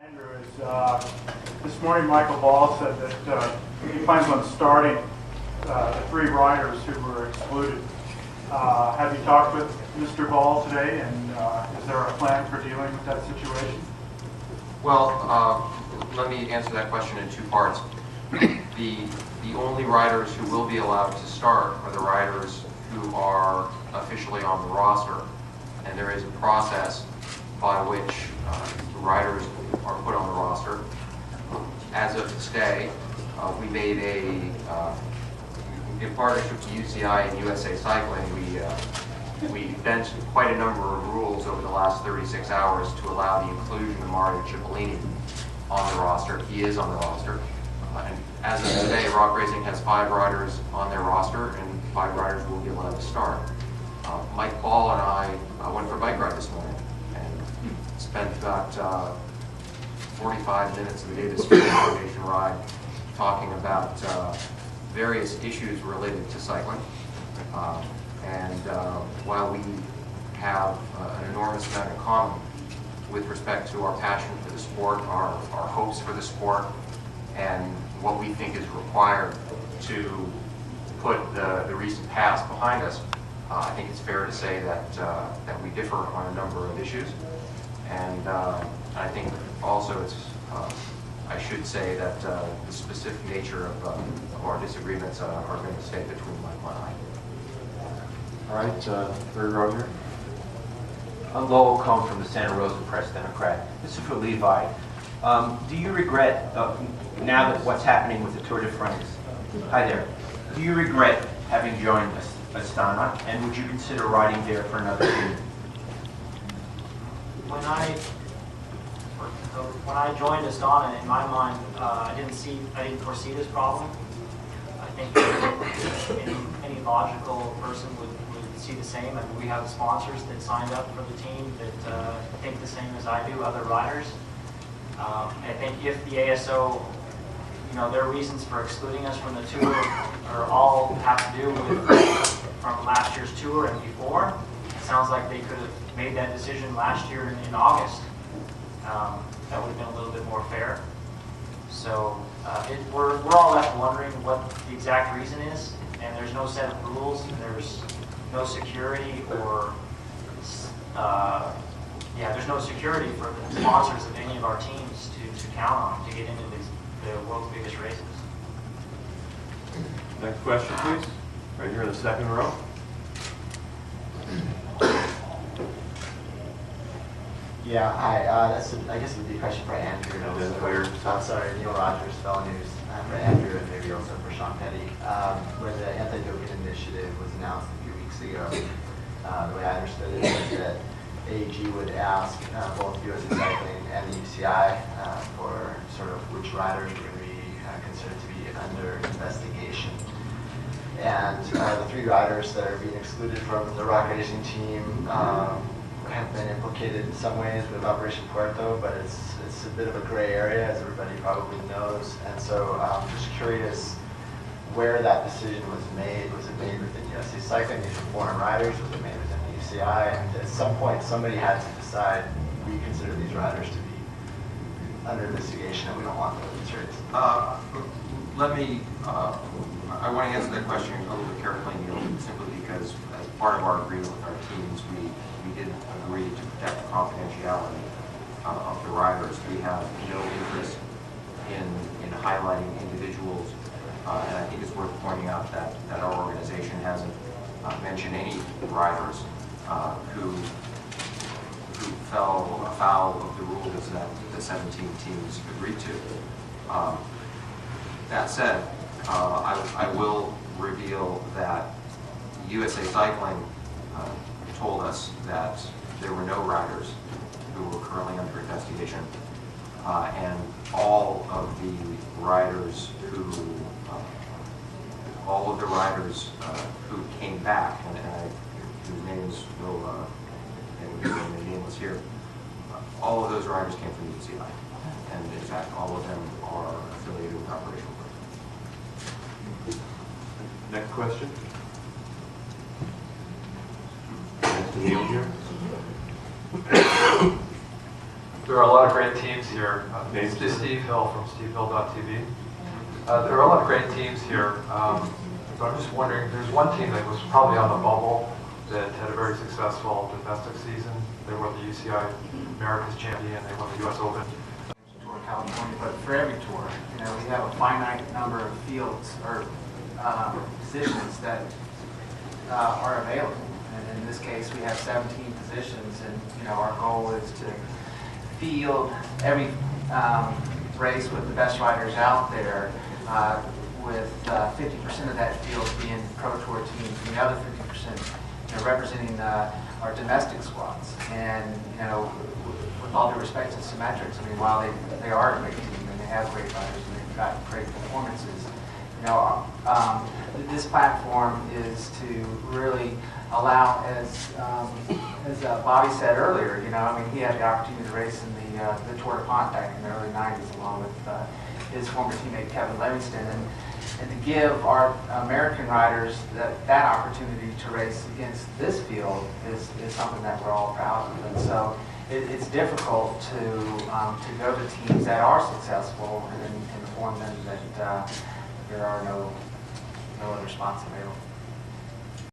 Andrew, this morning Michael Ball said that he plans on starting the 3 riders who were excluded. Have you talked with Mr. Ball today, and is there a plan for dealing with that situation? Well, let me answer that question in 2 parts. The only riders who will be allowed to start are the riders who are officially on the roster, and there is a process by which the riders are put on the roster. As of today, we made in partnership with UCI and USA Cycling, we bent quite a number of rules over the last 36 hours to allow the inclusion of Mario Cipollini on the roster. He is on the roster. And as of today, Rock Racing has 5 riders on their roster, and 5 riders will be allowed to start. Mike Ball and I went for a bike ride this morning and spent about 45 minutes of the Davis Field Foundation ride talking about various issues related to cycling. While we have an enormous amount in common with respect to our passion for the sport, our hopes for the sport, and what we think is required to put the recent past behind us, I think it's fair to say that we differ on a number of issues. And I think also I should say that the specific nature of our disagreements are going to stay between Michael and I. All right, third row here. I'm Lowell Cohn from the Santa Rosa Press Democrat. This is for Levi. Do you regret, now that what's happening with the Tour de France, hi there, do you regret having joined Astana, and would you consider riding there for another team? When I joined Astana, in my mind, I didn't foresee this problem. I think any logical person would see the same. I mean, we have sponsors that signed up for the team that think the same as I do, other riders. I think if the ASO, their reasons for excluding us from the tour are all have to do with from last year's tour and before. It sounds like they could have made that decision last year in August. That would have been a little bit more fair. So we're all left wondering what the exact reason is, and there's no set of rules, and there's no security or there's no security for the sponsors of any of our teams to count on to get into the world's biggest races. Next question, please. Right here in the second row. Yeah, hi. I guess it would be a question for Andrew. Sorry, Neil Rogers, Fellow News. For Andrew and maybe also for Sean Petty. When the anti-doping initiative was announced a few weeks ago, the way I understood it was that AG would ask both USA Cycling and the UCI for sort of which riders were going to be considered to be under investigation. And the 3 riders that are being excluded from the Rock Racing team have been implicated in some ways with Operation Puerto, but it's a bit of a gray area, as everybody probably knows. And so I'm just curious where that decision was made. Was it made within USA Cycling, these were foreign riders? Was it made within the UCI? And at some point, somebody had to decide we consider these riders to be under investigation and we don't want them in these races. I want to answer that question a little bit carefully, Neil, simply because as part of our agreement with our teams, we did agree to protect the confidentiality of the riders. We have no interest in highlighting individuals, and I think it's worth pointing out that our organization hasn't mentioned any riders who fell afoul of the rules that the 17 teams agreed to. That said, I will reveal that USA Cycling told us that there were no riders who were currently under investigation, and all of the riders who came back, and whose names will be nameless here, all of those riders came from the UCI, and in fact all of them are affiliated with Operation Puerto. Next question. Next to Neil here. There are a lot of great teams here. Names, This is please. Steve Hill from stevehill.tv. There are a lot of great teams here. But I'm just wondering, there's one team that was probably on the bubble that had a very successful domestic season. They won the UCI America's Champion, they won the US Open. Tour of California, but for every tour, you know, we have a finite number of fields or positions that are available. And in this case, we have 17 positions, and you know, our goal is to field every race with the best riders out there, with 50% of that field being Pro Tour teams, and the other 50% representing our domestic squads. And you know, with all due respect to Symmetrics, I mean, while they are a great team and they have great riders and they've got great performances, you know, this platform is to really allow, as Bobby said earlier, you know, I mean, he had the opportunity to race in the Tour de Pontiac in the early 90s along with his former teammate Kevin Livingston, and to give our American riders that opportunity to race against this field is something that we're all proud of. And so it's difficult to go to teams that are successful and inform them that there are no other spots available.